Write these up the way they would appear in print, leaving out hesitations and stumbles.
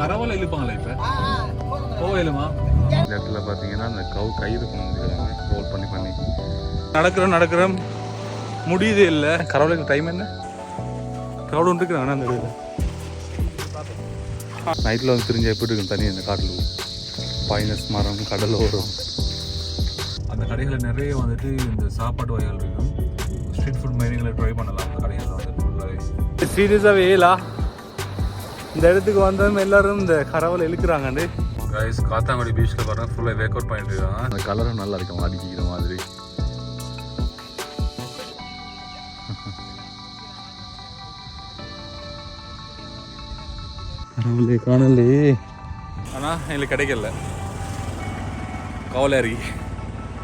கரவலை இழுப்பாங்களா இப்போ கோவிலுமா? இந்த இடத்துல பார்த்தீங்கன்னா அந்த கயிறு ரோல் பண்ணி நடக்கிறோம் முடியுதே இல்லை. கரவலைக்கு டைம் என்ன க்ரௌட் ஒன்று இருக்கிறாங்க அந்த இடத்துல. நைட்டில் வந்து தெரிஞ்ச எப்படி இருக்கும் தனி அந்த காட்டில் பைனஸ் மரம் கடலோரம். அந்த கடைகளில் நிறைய வந்துட்டு இந்த சாப்பாட்டு வகைகள் இருக்கும். ஸ்ட்ரீட் ஃபுட் மைனிங்களை ட்ரை பண்ணலாம் அந்த கடைகளில் வந்து ஃபுல்லாகவே. சீரியஸாகவே ஏலா இந்த இடத்துக்கு வந்தவங்க எல்லாரும் இந்த கரவலை இழுக்கிறாங்கண்டு. கைஸ் காத்தாங்குடி பீச்சில் பாருங்கள் ஃபுல்லாக வேக் அவுட் பண்ணிட்டு இருக்காங்க. அந்த கலரும் நல்லா இருக்கும் அடிக்கிற மாதிரி. கரவலை காணலையே, ஆனால் எங்களுக்கு கிடைக்கல. கவலையாரி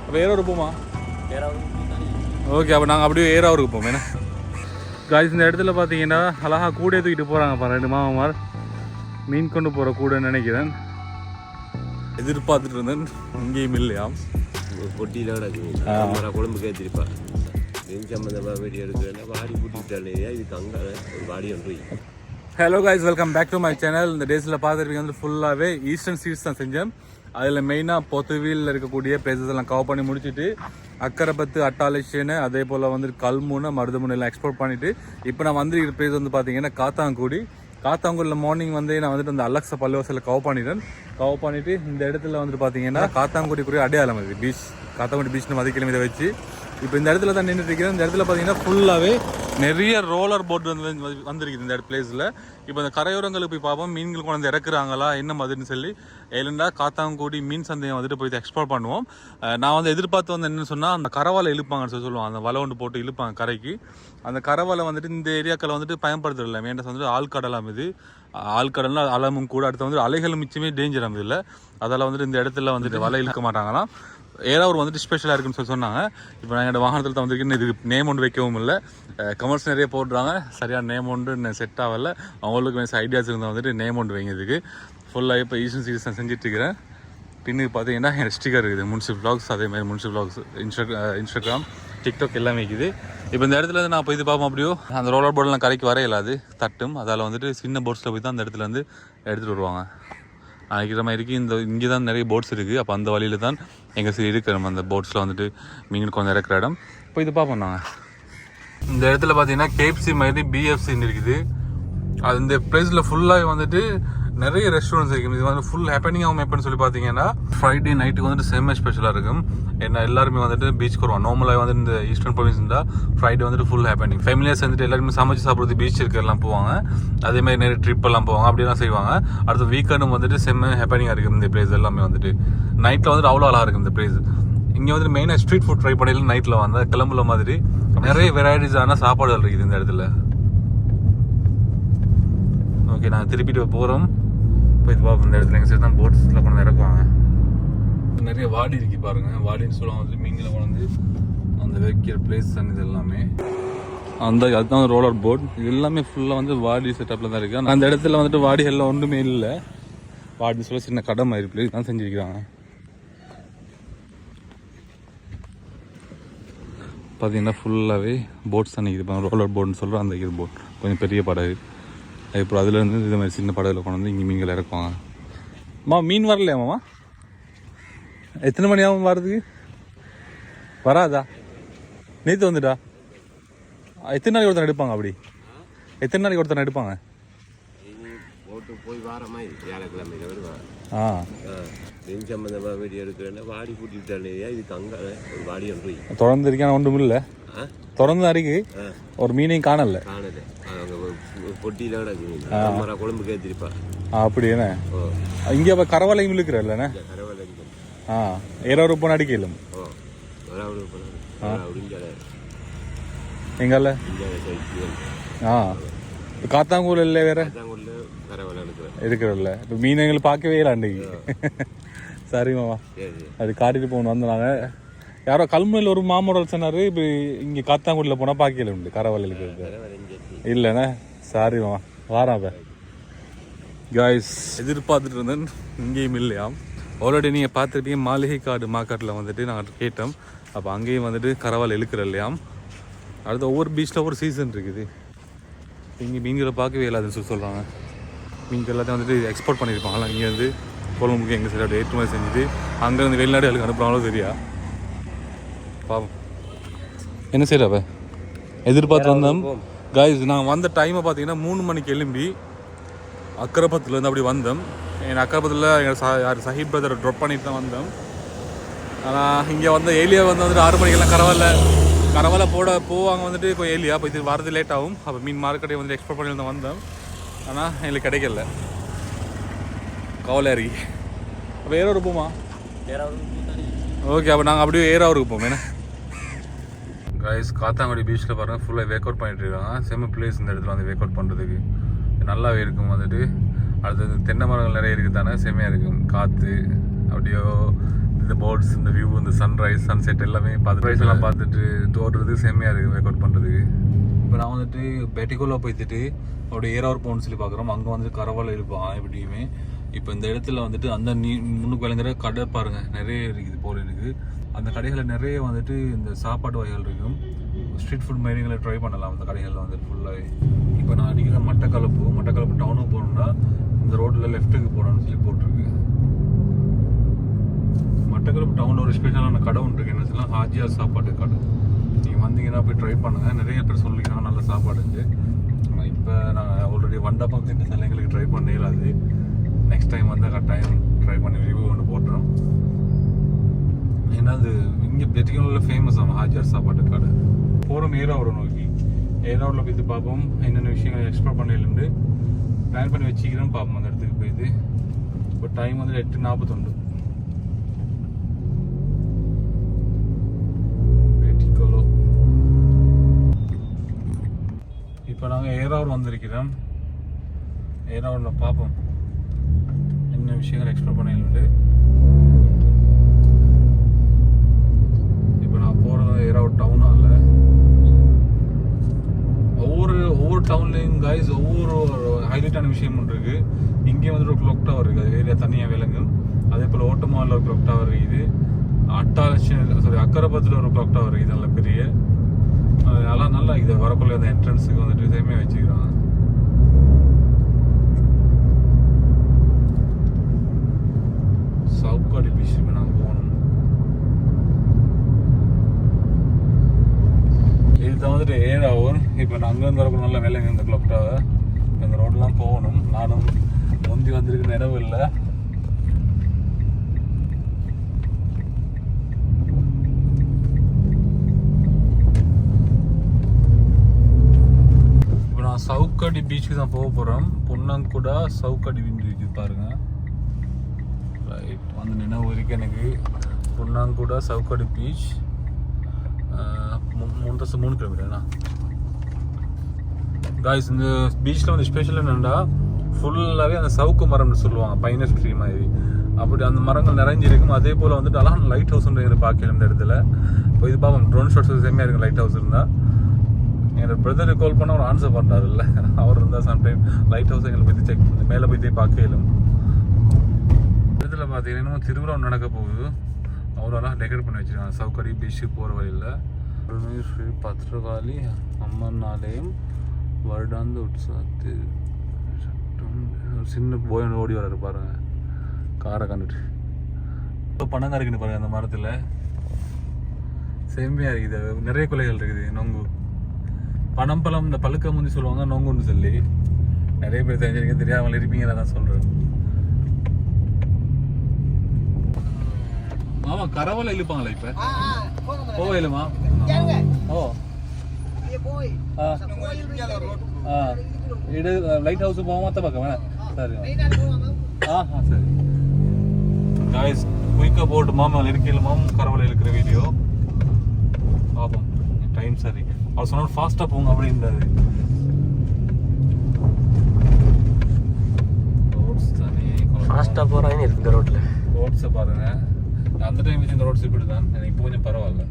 அப்போ ஏறாவது இருப்போமா? ஓகே, அப்போ நாங்கள் அப்படியே ஏறாவது இருப்போம். ஏன்னா காய்ஸ் இந்த இடத்துல பார்த்தீங்கன்னா அழகாக கூடையை தூக்கிட்டு போகிறாங்க பாரு. 2 மாமாமார் மீன் கொண்டு போகிற கூடைன்னு நினைக்கிறேன். எதிர்பார்த்துட்டு இருந்தேன், இங்கேயும் இல்லையாம். பொட்டியில் கிடக்கு குழம்பு கேத்திருப்பா. மீன் சம்மந்தமாக வீடியோ எடுக்கிறேன்னா வாடி கூட்டிகிட்டாலே இதுக்கு அங்கே ஒரு வாடி ஒன்று. Hello guys, welcome back to my channel. இந்த டேஸில் பார்த்துருப்பீங்க வந்து ஃபுல்லாகவே ஈஸ்டர்ன் சீட்ஸ் தான் செஞ்சேன். அதில் மெயினாக பொத்துவில் இருக்கக்கூடிய பிளேசஸ் எல்லாம் கவர் பண்ணி முடிச்சுட்டு அக்கரைப்பத்து அட்டாலேஷன் அதே போல் வந்து கல்முனை மருதமுனை எல்லாம் எக்ஸ்போர்ட் பண்ணிவிட்டு இப்போ நான் வந்து பிளேஸ் வந்து பார்த்தீங்கன்னா காத்தாங்குடியில் மார்னிங் வந்து நான் வந்துட்டு அந்த அலெக்ஸா பள்ளிவாசலில் கவர் பண்ணிவிட்டு இந்த இடத்துல வந்துட்டு பார்த்தீங்கன்னா காத்தாங்குடிக்குரிய அடையாளம் அது பீச். காத்தாங்குடி பீச்னு மதிக்கிழமை இதை வச்சு இப்போ இந்த இடத்துல தான் நின்றுட்டு இருக்கிறேன். இந்த இடத்துல பார்த்தீங்கன்னா ஃபுல்லாகவே நிறைய ரோலர் போட் வந்துருக்குது இந்த பிளேஸில். இப்போ இந்த கரையோரங்களுக்கு போய் பார்ப்போம் மீன்கள் கொண்டு வந்து இறக்குறாங்களா என்ன மாதிரின்னு சொல்லி. ஏன்னா காத்தாங்குடி மீன் சந்தையை வந்துட்டு போய் எக்ஸ்ப்ளோர் பண்ணுவோம். நான் வந்து எதிர்பார்த்து வந்து என்னன்னு சொன்னால் அந்த கரவாலை இழுப்பாங்கன்னு சொல்லுவாங்க. அந்த வலை ஒன்று போட்டு இழுப்பாங்க கரைக்கு. அந்த கரவாலை வந்துட்டு இந்த ஏரியாக்களை வந்துட்டு பயன்படுத்துறதில்லை. மெயின்டெஸ் வந்துட்டு ஆழ்கடலாம் இது. ஆழ்கடல்னா அலமும் கூட. அடுத்து வந்து அலைகள் மிச்சமே டேஞ்சர் அது இல்லை. அதெல்லாம் வந்துட்டு இந்த இடத்துல வந்துட்டு வலை இழுக்க மாட்டாங்களாம். ஏறாவூர் வந்துட்டு ஸ்பெஷலாக இருக்குன்னு சொல்லி சொன்னாங்க. இப்போ நான் என்னோட வாகனத்தில் தான் வந்திருக்கேன்னு இதுக்கு நேம் ஒன்று வைக்கவும் இல்லை. கமர்ஸ் நிறைய போடுறாங்க, சரியான நேம் ஒன்று செட் ஆகலை. அவங்களுக்கு ஐடியாஸ் இருந்தால் வந்துட்டு நேம் ஒன்று வைங்க. இதுக்கு ஃபுல்லாக இப்போ ஈஸ்டர்ன் சீரீஸ் நான் செஞ்சிட்ருக்கிறேன். பின்னுக்கு பார்த்தீங்கன்னா என் ஸ்டிக்கர் இருக்குது முன்சிப் வ்ளாக்ஸ். அதேமாதிரி முன்சிப் வ்ளாக்ஸ் இன்ஸ்டாகிராம் டிக்டாக் எல்லாமே இருக்குது. இப்போ இந்த இடத்துல வந்து நான் போய் இது பார்ப்போம். அப்படியோ அந்த ரோலர் போர்டெலாம் கரைக்கு வர இல்லாது தட்டும். அதால் வந்துட்டு சின்ன போட்ஸில் போய் தான் அந்த இடத்துல வந்து எடுத்துகிட்டு வருவாங்க. நினைக்கிற மாதிரி இங்கே தான் நிறைய போட்ஸ் இருக்குது. அப்போ அந்த வழியில் தான் எங்கள் சரி இருக்கிற அந்த போட்ஸில் வந்துட்டு மீன் கொஞ்சம் இறக்குற இடம். இப்போ இது பார்ப்போம் நாங்கள். இந்த இடத்துல பார்த்தீங்கன்னா கேஎஃப்சி மாதிரி பிஎஃப்சின்னு இருக்குது. அது இந்த பிளேஸில் ஃபுல்லாக வந்துட்டு நிறைய ரெஸ்டாரண்ட்ஸ் இருக்குது. இது வந்து ஃபுல் ஹேப்பனிங் ஆகும். எப்படின்னு சொல்லி பார்த்தீங்கன்னா ஃப்ரைடே நைட்டுக்கு வந்துட்டு செம்ம ஸ்பெஷலாக இருக்கும். ஏன்னா எல்லாருமே வந்துட்டு பீச் வருவாங்க. நார்மலாக வந்து இந்த ஈஸ்டர்ன் ப்ரொவின்ஸ் இருந்தால் ஃப்ரைடே வந்துட்டு ஃபுல் ஹேப்பனிங். ஃபேமிலியாக சேர்ந்துட்டு எல்லாருமே சமைச்சு சாப்பிட்றது பீச் இருக்கிறலாம் போவாங்க. அதேமாதிரி நிறைய ட்ரிப் எல்லாம் போவாங்க. அப்படியெல்லாம் செய்வாங்க. அடுத்த வீக்கெண்டும் வந்துட்டு செம்ம ஹேப்பனிங்காக இருக்குது. இந்த பிளேஸ் எல்லாமே வந்துட்டு நைட்டில் வந்துட்டு அவ்வளோ அழகாக இருக்குது இந்த பிளேஸ். இங்கே வந்துட்டு மெயினாக ஸ்ட்ரீட் ஃபுட் ட்ரை பண்ணல. நைட்டில் வந்து கிளம்புல மாதிரி நிறைய வெரைட்டிஸான சாப்பாடுகள் இருக்குது இந்த இடத்துல. ஓகே, நாங்கள் திருப்பிட்டு போகிறோம். போய் பார்ப்போம் இந்த இடத்துல எங்கள் சைடு தான் போட்ஸில் கொண்டு இறக்குவாங்க. நிறைய வாடி இருக்கு பாருங்க. வாடின்னு சொல்லுவாங்க வந்து மீன்களை கொண்டு அந்த வைக்கிற பிளேஸ் தான் இது எல்லாமே. அதுதான் ரோலர் போட். இது எல்லாமே ஃபுல்லாக வந்து வாடி செட்டப்பில் தான் இருக்குது. அந்த இடத்துல வந்துட்டு வாடிகள்லாம் ஒன்றுமே இல்லை. வாடின்னு சொல்ல சின்ன கடை மாதிரி பிளேஸ் தான் செஞ்சுருக்கிறாங்க. பார்த்தீங்கன்னா ஃபுல்லாகவே போட்ஸ் தான் நிற்கிது. ரோலர் போட்னு சொல்கிறோம். அந்த இது போட் கொஞ்சம் பெரிய படகு. இப்போ அதுலேருந்து இது மாதிரி சின்ன படகுல கொண்டு வந்து இங்கே மீன்கள் இறக்குவாங்க. மீன் வரலையா மாமா? எத்தனை மணி ஆகும் வரதுக்கு? வராதா? நேற்று வந்துட்டா? எத்தனை நாளைக்கு ஒருத்தனை எடுப்பாங்க? அப்படி எத்தனை நாளைக்கு ஒருத்தனை எடுப்பாங்க? போய் வார மாதிரி வியாழக்கிழமையில வருவாங்க. மீன் சம்பந்தமாக வீடியோ எடுக்கிறேன்னா வாடி கூட்டிகிட்டாலே இதுக்கு அங்கே ஒரு வாடி ஒன்று தொடர்ந்து இருக்கான ஒன்றும் இல்லை. தொடர்ந்து அடிக்கு ஒரு மீனையும் காணல. பொட்டியில் கிடக்கு குழம்பு கேத்திருப்பா. அப்படி என்ன இங்கே அப்போ கரவாலையும் இழுக்கிற இல்லைண்ணே? ஏறாவது போன அடிக்கலும் எங்கால காத்தாங்கூர் இல்லை வேற இருக்கிறல்ல. இப்போ மீன் எங்களுக்கு பார்க்கவே இல்லை அன்றைக்கு. சரி மாமா, அது காட்டிட்டு போகணும் வந்து நாங்கள். யாரோ கல்முனையில் ஒரு மாமோட சொன்னார். இப்போ இங்கே காத்தாங்குடியில் போனால் பார்க்கல உண்டு கரவாலை இருக்கிறது இல்லைண்ணே. சாரி மாமா, வாரான். இப்போ காய்ஸ் எதிர்பார்த்துட்டு இருந்தேன், இங்கேயும் இல்லையாம். ஆல்ரெடி நீங்கள் பார்த்துக்கிட்டீங்க மாளிகை காடு மார்க்கெட்டில் வந்துட்டு நாங்கள் கேட்டோம். அப்போ அங்கேயும் வந்துட்டு கரவாலை இழுக்கிற இல்லையாம். அடுத்து ஒவ்வொரு பீச்சில் ஒவ்வொரு சீசன் இருக்குது. இங்கே மீன்களை பார்க்கவே இல்லாதுன்னு சொல்லி சொல்கிறாங்க. மீன் எல்லாத்தையும் வந்துட்டு எக்ஸ்போர்ட் பண்ணியிருப்பாங்களா இங்கேருந்து கொழும்புக்கு எங்கள் சைடு ஏற்றுமதி செஞ்சுட்டு அங்கேருந்து வெளிநாடுகளுக்கு அனுப்புகிறாங்களோ சரியா பாவம். என்ன செய்யறப்ப எதிர்பார்த்து வந்தோம் காய்ஸ். நாங்கள் வந்த டைமை பார்த்தீங்கன்னா 3 மணிக்கு எழும்பி அக்கரப்பத்துலேருந்து அப்படி வந்தோம். என் அக்கரப்பத்தில் எங்கள் யார் சஹீப் பிரதரை ட்ராப் பண்ணிட்டு தான் வந்தோம். ஆனால் இங்கே வந்த ஏலியா வந்துட்டு 6 மணிக்கெல்லாம் கரவாலை போவாங்க வந்துட்டு இப்போ ஏலியா இப்போ இது வரது லேட் ஆகும். அப்போ மீன் மார்க்கெட்டை வந்து எக்ஸ்போர்ட் பண்ணி தான் வந்தோம். ஆனால் எங்களுக்கு கிடைக்கல, கவலை இறங்கி. அப்போ ஏறாவூர் போமா? ஓகே, அப்போ நாங்கள் அப்படியே ஏறாவூருக்கு போவோம். ஏன்னா கைஸ் காத்தாங்குடி பீச்சில் பாருங்கள் ஃபுல்லாக வேக் அவுட் பண்ணிட்டு இருக்காங்க. செம்ம பிளேஸ் இந்த இடத்துல வந்து வேக் அவுட் பண்ணுறதுக்கு நல்லாவே இருக்கும். வந்துட்டு அடுத்தது தென்னை மரங்கள் நிறைய இருக்குது தானே, செம்மையாக இருக்கும். காற்று அப்படியோ இந்த போர்ட்ஸ், இந்த வியூ, இந்த சன்ரைஸ் சன்செட் எல்லாமே பார்த்து எல்லாம் பார்த்துட்டு தோடுறதுக்கு செம்மையாக இருக்குது வேக் அவுட் பண்ணுறதுக்கு. இப்போ நான் வந்துட்டு பெட்டிகோலா போய்த்துட்டு அப்படியே ஏறாவூர் போகணும்னு சொல்லி பார்க்குறோம். அங்கே வந்துட்டு கரவாலை இருப்பான் எப்படியுமே. இப்போ இந்த இடத்துல வந்துட்டு அந்த முன்னுக்கு விளங்குற கடை பாருங்கள் நிறைய இருக்குது போல இருக்குது. அந்த கடைகளில் நிறைய வந்துட்டு இந்த சாப்பாட்டு வகைகள் இருக்கும். ஸ்ட்ரீட் ஃபுட் மாதிரிகளை ட்ரை பண்ணலாம் அந்த கடைகளில் வந்துட்டு ஃபுல்லாகவே. இப்போ நான் அடிக்கிற மட்டக்களப்பு டவுனுக்கு போகணுன்னா இந்த ரோட்டில் லெஃப்ட்டுக்கு போகணும்னு சொல்லி போட்டிருக்கு. மட்டக்களப்பு டவுன் ஒரு ஸ்பெஷலான கடை ஒன்று இருக்குது, என்ன சொல்லலாம், ஹாஜியா சாப்பாட்டு கடை. நீங்கள் வந்தீங்கன்னா போய் ட்ரை பண்ணுங்கள். நிறைய பேர் சொல்லிக்கிறாங்க நல்ல சாப்பாடுச்சு. இப்போ நாங்கள் ஆல்ரெடி வண்டப்பம் தின்னு சில எங்களுக்கு ட்ரை பண்ணல. அது நெக்ஸ்ட் டைம் வந்து கட்டாயம் ட்ரை பண்ணி ரிவ்யூ ஒன்று போட்டுறோம். ஏன்னா அது இங்கே பெட்டிகோலில் ஃபேமஸ் ஆகும் ஹாஜியார் சாப்பாட்டு கடை. போகிறோம் ஏறாவூர் நோக்கி. ஏறாவூரில் போய்த்து பார்ப்போம் என்னென்ன விஷயங்கள் எக்ஸ்ப்ளோர் பண்ணிலேருந்து பிளான் பண்ணி வச்சுக்கிறோம். பார்ப்போம் அந்த இடத்துக்கு போய்த்து. இப்போ டைம் வந்து 8:41. பெட்டிகோலோ. இப்போ நாங்கள் ஏறாவூர் வந்திருக்கிறோம். ஏறாவூரில் பார்ப்போம் என்ன விஷயங்கள் எக்ஸ்ப்ளோர் பண்ணிலேருந்து. இப்போ நான் போகிறது ஏறாவூர் டவுனால. ஒவ்வொரு டவுன்லேயும் கைஸ் ஒவ்வொரு ஹைலைட்டான விஷயம் ஒன்று இருக்குது. இங்கே வந்துட்டு ஒரு கிளாக் டவர் இருக்குது, அது ஏரியா தனியாக விளங்கும். அதே போல் ஓட்டமாவில் ஒரு கிளாக் டவர் இருக்குது. அக்கரப்பத்தில் ஒரு கிளாக் டவர் இருக்குது, நல்ல பெரிய. அதெல்லாம் நல்லா இது வரக்குள்ள அந்த என்ட்ரன்ஸுக்கு வந்துட்டு இதையுமே வச்சுக்கிறாங்க. சவுக்காடி பீச்சுக்கு நாங்கள் போகணும். இதுதான் வந்துட்டு ஏறாவூர். இப்போ நான் அங்கேருந்து வரக்கூட நல்ல வேலைங்க இந்த கிளாக் டவர். இந்த ரோடெலாம் போகணும். நானும் முந்தி வந்திருக்க நினைவு இல்லை. இப்போ நான் சவுக்காடி பீச்சுக்கு தான் போக போகிறோம். பொன்னாங்குடா சவுக்காடி விண்டு இருக்குது பாருங்க. ரைட், வந்து நினைவு இருக்கு எனக்கு. பொன்னாங்குடா சவுக்காடி பீச் 3 கிலோமீட்டர்ண்ணா காய்ஸ். இந்த பீச்சில் வந்து ஸ்பெஷல் என்னென்னா ஃபுல்லாகவே அந்த சவுக்கு மரம்னு சொல்லுவாங்க, பைனஸ் ட்ரீ மாதிரி. அப்படி அந்த மரங்கள் நிறைஞ்சிருக்கும். அதே போல் வந்துட்டு அழகான லைட் ஹவுஸ்ன்ற பார்க்கல இந்த இடத்துல. இப்போ இது பார்ப்போம், ட்ரோன் ஷாட்ஸ் செம்மையாக இருக்கும் லைட் ஹவுஸ் இருந்தால். என்னோட பிரதர் கால் பண்ணால் அவர் ஆன்சர் பண்ணுறாரு இல்லை, அவர் இருந்தால் சம்டைம் லைட் ஹவுஸ் எங்களை போய் செக் மேலே போய் பார்க்கலும். இடத்துல பார்த்தீங்கன்னா திருவிழா நடக்க போகுது. அவ்வளோலாம் டெக்கரேட் பண்ணி வச்சுருக்காங்க சவுக்காடி பீச்சுக்கு போகிற வழியில். ஸ்ரீ பத்ரகாளி அம்மன் ஆலயம் வருடாந்த உற்சவத்து சின்ன போய் ஓடி வர பாருங்க காரை கண்டுட்டு. இப்போ பணங்க இருக்குன்னு பாருங்க அந்த மரத்தில், செம்மையாக இருக்குது. நிறைய கொலைகள் இருக்குது. நொங்கு பனம்பழம், இந்த பழுக்க முந்தி சொல்லுவாங்க நொங்குன்னு சொல்லி. நிறைய பேர் தெரிஞ்சிருக்கீங்க, தெரியாமல் இருப்பீங்க, அதான் சொல்கிறேன். ஆமா, கரவால இழுப்பாங்களா இப்ப? போயிலுமா? ஓ இது லைட் ஹவுஸ் போகாம மத்த பக்கம் வேணா. சரி சரி गाइस, குயிக்கா போட்டு மாமா இருக்கையில மாமா கரவால இழுக்கிற வீடியோ பாப்போம். டைம் சரி, அவர் சொன்னார் ஃபாஸ்டா போங்க அப்படின்றாரு. ரோட்ஸ் தானே ஃபாஸ்டா போறாங்க இந்த ரோட்ல. ரோட்ஸை பாருங்க. அந்த டைம் வச்சு இந்த ரோட்ஸ் இப்படி தான். எனக்கு இப்போ கொஞ்சம் பரவாயில்ல.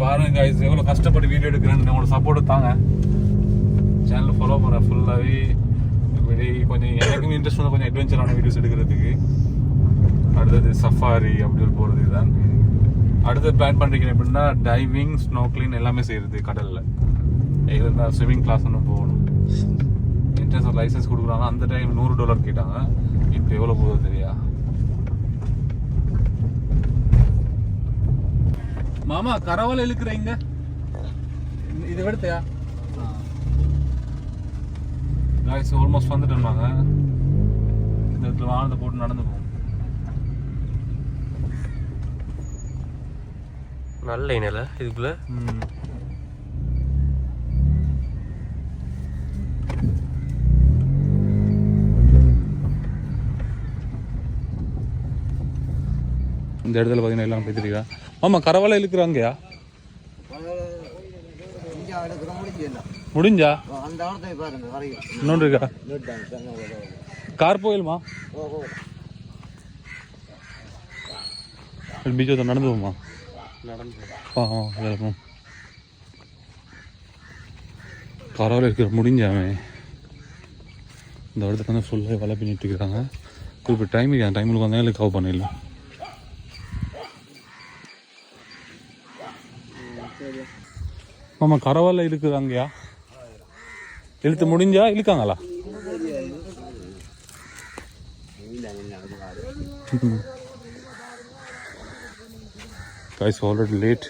பாருங்க guys, எவ்வளோ கஷ்டப்பட்டு வீடியோ எடுக்கிறேன்னு உங்களோட சப்போர்ட்டு தாங்க. சேனல் ஃபாலோ பண்ணுறேன் ஃபுல்லாகவே. இப்படி கொஞ்சம் எனக்கும் இன்ட்ரெஸ்ட் வந்து கொஞ்சம் அட்வென்ச்சரான வீடியோஸ் எடுக்கிறதுக்கு. அடுத்தது சஃபாரி அப்படி போகிறது தான். அடுத்து பிளான் பண்ணுறீங்க எப்படின்னா டைவிங் ஸ்னோக்லிங் எல்லாமே செய்கிறது கடலில். இருந்தால் ஸ்விம்மிங் கிளாஸ் ஒன்று போகணும். இன்டர்நேஷனல் லைசன்ஸ் கொடுக்குறாங்க. அந்த டைம் $100 கேட்டாங்க. இப்போ எவ்வளோ போகுது தெரியா? மாமா கரவால இழுக்கிறீங்க இது எடுத்தையா? Guys almost வந்துட்டோம்னாங்க. இந்த இடத்துல வானத்தை போட்டு நடந்து போகும். நல்ல இனல இதுக்குள்ள. இந்த இடத்துல பார்த்தீங்கன்னா எல்லாம் பேசிருக்கா. ஆமாம் கரவால இழுக்கிறாங்கயா? முடிஞ்சா இன்னொன்று இருக்கா? கார் போயிலுமா? பீச் நடந்து போமா? நடந்து கரவால இருக்கிற முடிஞ்சாமே. இந்த இடத்துக்கு வந்து ஃபுல்லாக வலை பண்ணிட்டு இருக்கிறாங்க. குறிப்பிட்ட டைமுக்கு அந்த டைமுக்கு வந்தாலும் கவர் பண்ணிடலாம். ஆமாம் கரவால இருக்குதாங்கயா? இழுத்து முடிஞ்சா இழுக்காங்களா? Guys already late.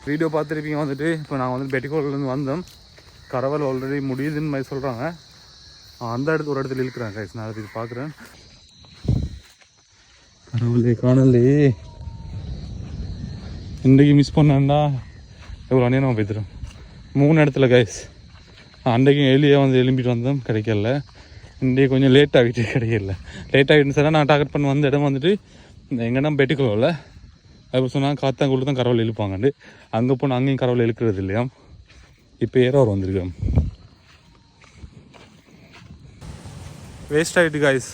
வீடியோ பார்த்துருப்பீங்க வந்துட்டு. இப்போ நாங்கள் வந்து பெட்டிக்கோல்லேருந்து வந்தோம். கரவால் ஆல்ரெடி முடியுதுன்னு மாதிரி சொல்கிறாங்க. அந்த இடத்துல ஒரு இடத்துல இழுக்கிறாங்க. கைஸ் நான் அதுக்கு பார்க்குறேன். கரவாலே காணலே. இன்றைக்கு மிஸ் பண்ணாண்டா எவ்வளோ அந்நியமாக போய்த்துரும். 3 இடத்துல கைஸ். அன்றைக்கும் எலியே வந்து எழும்பிட்டு வந்தோம், கிடைக்கல. இன்றைக்கு கொஞ்சம் லேட் ஆகிட்டு கிடைக்கல. லேட் ஆகிட்டுன்னு சொன்னால் நான் டார்கெட் பண்ணி வந்த இடம் வந்துட்டு இந்த எங்கன்னா பெட்டிக்கோவில். அப்போ சொன்னால் காத்தாங்குள்ள தான் கரவால் இழுப்பாங்கண்டு. அங்கே போனால் அங்கேயும் கரவால் இழுக்கிறது இல்லையா? இப்போ ஏறவர் வந்திருக்கோம். வேஸ்ட் ஆகிட்டு காய்ஸ்.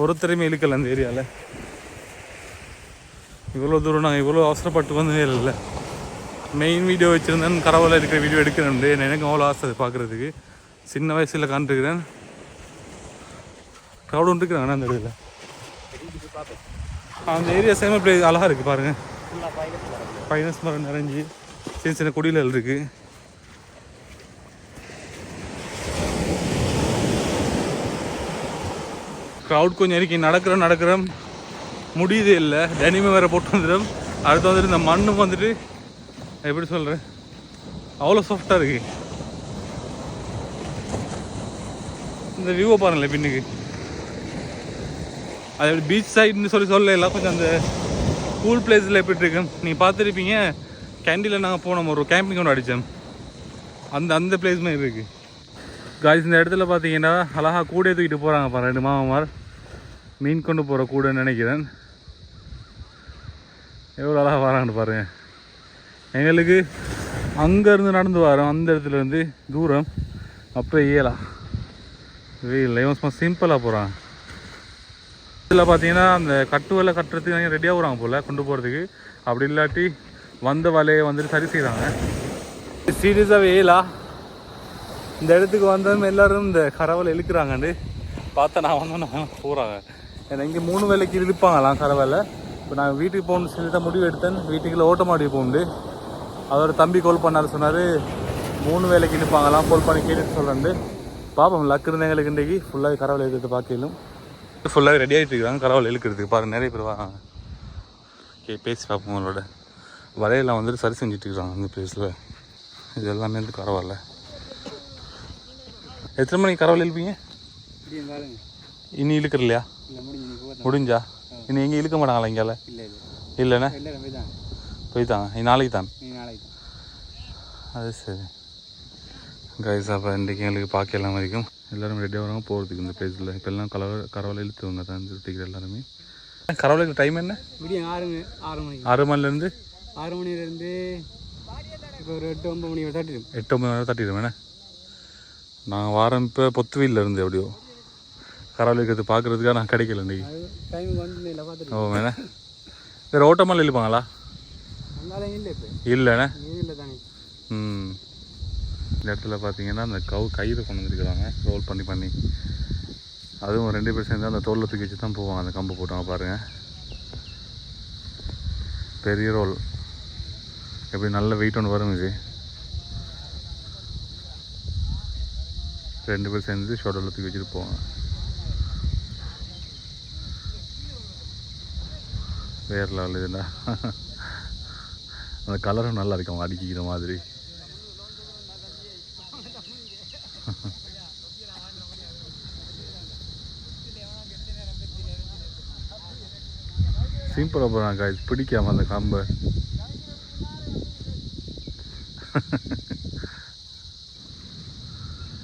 ஒருத்தரையுமே இழுக்கலை அந்த ஏரியாவில். இவ்வளோ தூரம் நாங்கள் இவ்வளோ அவசரப்பட்டு வந்ததே இல்லை. மெயின் வீடியோ வச்சுருந்தேன், கரவால் இருக்கிற வீடியோ எடுக்கிறேன். எனக்கு அவ்வளோ ஆசை அது பார்க்குறதுக்கு. சின்ன வயசில் காண்ட்டுருக்கிறேன். க்ரௌட் ஒன்று இருக்கிறாங்கண்ணா அந்த இடத்துல. அந்த ஏரியா சேம பிளேஸ் அழகாக இருக்குது பாருங்கள். பைனஸ் மரம் நிறைஞ்சி சின்ன சின்ன கொடியில் இருக்குது. க்ரௌட் கொஞ்சம் இருக்கு. நடக்கிறோம் முடியுதே இல்லை. டெனிமே வேறு போட்டு வந்துடும். அடுத்து வந்துட்டு இந்த மண்ணும் வந்துட்டு எப்படி சொல்கிறேன், அவ்வளோ சாஃப்டாக இருக்குது. இந்த வியூவை பாருங்களேன் பின்னுக்கு. அது பீச் சைடுன்னு சொல்லலாம். கொஞ்சம் அந்த கூல் பிளேஸில் எப்படி இருக்கு நீங்கள் பார்த்துருப்பீங்க. கேண்டியில் நாங்கள் போனோம், ஒரு கேம்பிங் ஒன்று அடித்தோம். அந்த பிளேஸ் மாதிரி இருக்குது காய்ஸ். இந்த இடத்துல பார்த்தீங்கன்னா அழகாக கூடையை தூக்கிட்டு போகிறாங்க பாரு 2 மாமாமார். மீன் கொண்டு போகிற கூடைன்னு நினைக்கிறேன். எவ்வளோ அழகாக வராங்கன்னு பாருங்கள். எங்களுக்கு அங்கேருந்து நடந்து வரோம். அந்த இடத்துலேருந்து தூரம் அப்புறம் வெயில் இவன் சும்மா சிம்பிளாக போகிறான். இதில் பார்த்தீங்கன்னா அந்த கட்டு வலை கட்டுறதுக்கு ரெடியாக போகிறாங்க போல் கொண்டு போகிறதுக்கு. அப்படி இல்லாட்டி வந்த வலையை வந்துட்டு சரி செய்கிறாங்க. சீரியஸாக வெயிலா இந்த இடத்துக்கு வந்தோம். எல்லோரும் இந்த கரவலை இழுக்கிறாங்கன்னு பார்த்தா நான் வந்தோன்னா போகிறாங்க. ஏன்னா இங்கே 3 வேலைக்கு இழுப்பாங்களாம் கரவலை. இப்போ நான் வீட்டுக்கு போகணுன்னு சொல்லி தான் முடிவு எடுத்தேன். வீட்டுக்குள்ளே ஓட்ட மாடி போகுண்டு. அதோட தம்பி கால் பண்ணார், சொன்னார் 3 வேலைக்கு இழுப்பாங்களாம். கால் பண்ணி கேட்டுட்டு சொல்கிறேன். பாப்போம் லக்கு இருந்த எங்களுக்கு இன்றைக்கி ஃபுல்லாக கரவலை இழுக்கிறது பார்க்கலும். ஃபுல்லாக ரெடி ஆகிட்டு இருக்காங்க கரவலை இழுக்கிறதுக்கு. பாருங்கள் நிறைய பேர் வாங்க. ஓகே பேசி பார்ப்போம். அவங்களோட வலையெல்லாம் வந்துட்டு சரி செஞ்சுட்டு இருக்கிறாங்க அந்த பிளேஸில். இது எல்லாமே வந்து கரவாயில்ல. எத்தனை மணிக்கு கரவாயில் இழுப்பீங்க? இனி இழுக்கிற இல்லையா? முடிஞ்சா இனி எங்கே இழுக்க மாட்டாங்களா இங்கால? இல்லைண்ணே போய்த்தாங்க. இனி நாளைக்கு தான். அது சரி கைஸ். அப்போ இன்றைக்கி எங்களுக்கு பார்க்கலாம் வரைக்கும் எல்லோரும் ரெடியாக வராங்க போகிறதுக்கு இந்த பிளேஸில். இப்போ எல்லாம் கரவலை இழுத்துவங்க தான் சுற்றிக்கிற எல்லாருமே. கரவலைக்கு டைம் என்ன? 6 மணி. 6 மணிலேருந்து 6 மணிலேருந்து இப்போ ஒரு 8-9 மணி வரை தட்டிடும். 8-9 மணி வரை தட்டிடும் வேணே. நாங்கள் வாரம் இப்போ பொத்துவீலில் இருந்து எப்படியோ கரவலை இருக்கிறது பார்க்குறதுக்காக நான் கிடைக்கல இன்றைக்கி. டைமுக்கு வந்து இல்லை பார்த்துட்டு. ஓ வேணே. வேறு ஓட்டமால் இழுப்பாங்களா? இல்லை இப்போ இல்லைண்ணே. இல்லை தானே. இந்த இடத்துல பார்த்தீங்கன்னா அந்த கயிறு கொண்டு வந்துருக்குறாங்க ரோல் பண்ணி. அதுவும் 2 பேர் சேர்ந்து அந்த தோலில் தூக்கி வச்சு தான் போவாங்க. அந்த கம்பு போட்டாங்க பாருங்கள். பெரிய ரோல் எப்படி நல்ல வெயிட் ஒன்று வரும் இது. 2 பேர் சேர்ந்து ஷோல்டரில் தூக்கி வச்சுட்டு போவாங்க. வேறு லெவல் இதுடா. அந்த கலரும் நல்லா இருக்கும் அடிக்கிற மாதிரி. சிம்பிளாக போகிறாங்க பிடிக்காம அந்த காம்பை.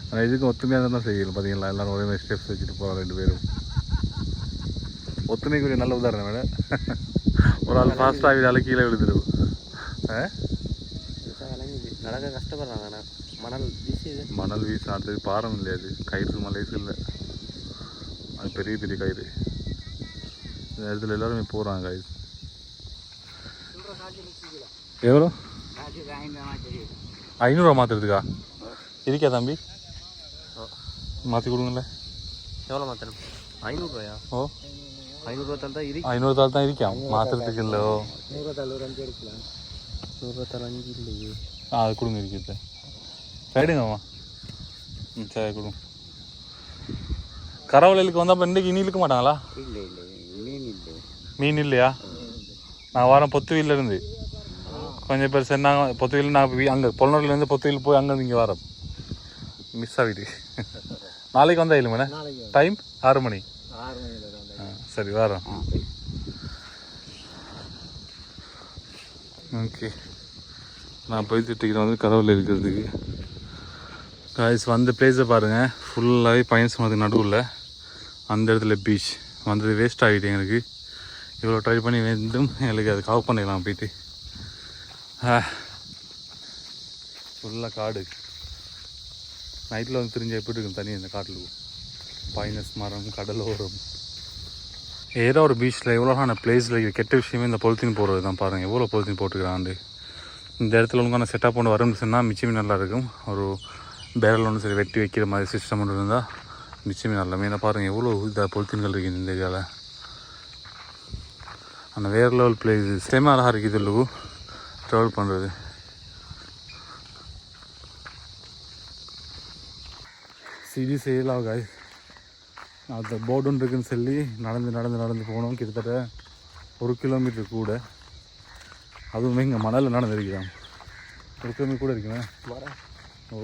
ஆனால் இதுக்கும் ஒத்துமையாக தான் செய்யணும் பார்த்தீங்களா. எல்லோரும் ஒரே மாதிரி ஸ்டெப்ஸ் வச்சுட்டு போகிறோம் 2 பேரும். ஒத்துமைக்குரிய நல்ல உதாரணம் வேணா. ஒரு ஆள் ஃபாஸ்ட்டாக ஆளு கீழே விழுந்துடும். நடக்க கஷ்டப்படுறாங்க. மணல் வீசு அடுத்தது பாரம் இல்லை, அது கயிறு மலைசு இல்லை, அது பெரிய பெரிய கயிறு. இந்த இடத்துல எல்லாருமே போகிறாங்க கயிறு. எவ்வளோ? 500 மாற்றுறதுக்கா? இருக்கா தம்பி? மாற்றி கொடுங்களே. எவ்வளோ மாற்றணும்? 500 ஓ 500 தான் இருக்கு. 500 தான் இருக்கா மாற்றுறதுக்கு இல்லை. ஓ 100 5 எடுக்கலாம். 100 5 இல்லையே. அது கொடுங்க இருக்குது. சைடுங்கம்மா. சரி கொடுங்க. கரவலைக்கு வந்தால் இப்போ இன்றைக்கி இனி இழுக்க மாட்டாங்களா? இல்லை இல்லை மீன் இல்லை. மீன் இல்லையா? நான் வரேன் பொத்துவிலேருந்து. கொஞ்சம் பேர் சொன்னாங்க பொத்துவில். நான் அங்கே பொன்னூர்லேருந்து பொத்துவில் போய் அங்கே இங்கே வரேன். மிஸ் ஆகிட்டு. நாளைக்கு வந்தால் இல்லை மேடம். டைம் 6 மணி. சரி வரேன். ஓகே நான் போய் திட்டிக்கிறேன் வந்து கரவில் இருக்கிறதுக்கு. காய்ஸ் வந்த பிளேஸை பாருங்கள். ஃபுல்லாகவே பையன் சொன்னதுக்கு நடுவில் அந்த இடத்துல பீச் வந்தது வேஸ்ட் ஆகிட்டு எங்களுக்கு. இவ்வளோ ட்ரை பண்ணி வேண்டும் எங்களுக்கு அது கவர் பண்ணிடலாம் போயிட்டு. ஃபுல்லாக காடு. நைட்டில் வந்து தெரிஞ்ச எப்படி இருக்கும் தனி இந்த காட்டில். பைனஸ் மரம், கடலோரம். ஏதோ ஒரு பீச்சில் எவ்வளோகான பிளேஸில் கெட்ட விஷயமே இந்த பொலித்தீன் போடுறது தான். பாருங்கள் எவ்வளோ பொலித்தீன் போட்டுக்கிறாண்டு. இந்த இடத்துல ஒழுங்கான செட்டப் ஒன்று வரும்னு சொன்னால் மிச்சமே நல்லாயிருக்கும். ஒரு பேரல் ஒன்று சரி வெட்டி வைக்கிற மாதிரி சிஸ்டம் ஒன்று இருந்தால் மிச்சமே நல்லா. மெயினாக பாருங்கள் எவ்வளோ இதாக பொலித்தீன்கள் இருக்குது இந்த ஏரியாவில். ஆனால் வேறு லெவல் பிளேஸ். சேமாக அழகாக இருக்குது இல்லைவோ ட்ராவல் பண்ணுறது. சிடி செய்யலாம் காய். அந்த போர்டு ஒன்று இருக்குன்னு சொல்லி நடந்து போனோம். கிட்டத்தட்ட 1 கிலோமீட்டர் கூட. அதுவுமே இங்கே மணலில் நடந்துருக்கிறான். 1 கிலோமீட்டர் கூட இருக்குண்ணே. ஓ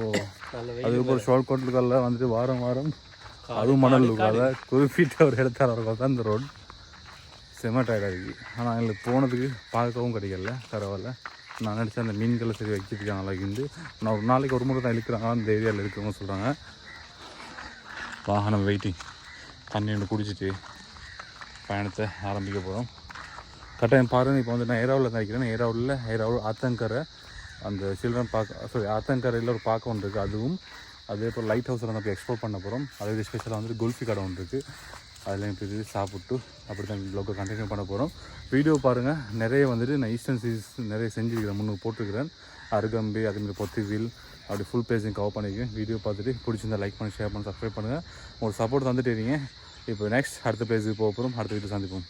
அதுக்கு ஒரு ஷார்ட் கட்டில் வந்துட்டு வாரம் அதுவும் மணல் இருக்காத குறிப்பிட்ட ஒரு இடத்துல இருக்கும் தான் இந்த ரோடு. செம டயர்டாக இருக்குது. ஆனால் எங்களுக்கு போனதுக்கு பார்க்கவும் கிடைக்கல. பரவாயில்ல. நான் நினச்சேன் அந்த மீன்களை சரி வச்சுருக்காங்க நல்லா இருந்து. நான் ஒரு நாளைக்கு ஒரு முறை தான் இழுக்கிறாங்க அந்த ஏரியாவில் இருக்கிறவங்க சொல்கிறாங்க. வாகனம் வெயிட்டிங். தண்ணி ஒன்று குடிச்சிட்டு பயணத்தை ஆரம்பிக்க போகிறோம். கட்டாயம் பாருங்கள். இப்போ வந்து நான் ஏராவில் தான் இருக்கிறேன். ஏராவில் ஆத்தங்கரை அந்த சில்ட்ரன் பார்க்க ஆத்தங்கரையில் ஒரு பார்க்க ஒன்று இருக்குது. அதுவும் அதே போல் லைட் ஹவுஸில் நம்ம எக்ஸ்ப்ளோர் பண்ண போகிறோம். அதே ஸ்பெஷலாக வந்துட்டு குல்ஃபி கடை ஒன்று இருக்குது. அதில் போய் சாப்பிட்டு அப்படி தான் ப்ளாக்கை கண்டினியூ பண்ண போகிறோம். வீடியோ பாருங்கள். நிறைய வந்துட்டு நான் ஈஸ்டர்ன் சீஸ் நிறைய செஞ்சுருக்கிறேன். முன்னுக்கு போட்டுருக்கிறேன். அருகம்பி அதேமாதிரி பொத்திவில் அப்படி ஃபுல் பேஜையும் கவர் பண்ணிக்கிறேன். வீடியோ பார்த்துட்டு பிடிச்சிருந்தா லைக் பண்ணி ஷேர் பண்ணி சப்ஸ்கிரைப் பண்ணுங்கள். உங்களுக்கு சப்போர்ட் தந்துட்டு இருக்கீங்க. இப்போ நெக்ஸ்ட் அடுத்த பிளேஸுக்கு போக போகிறோம். அடுத்த வீட்டில் சந்திப்போம்.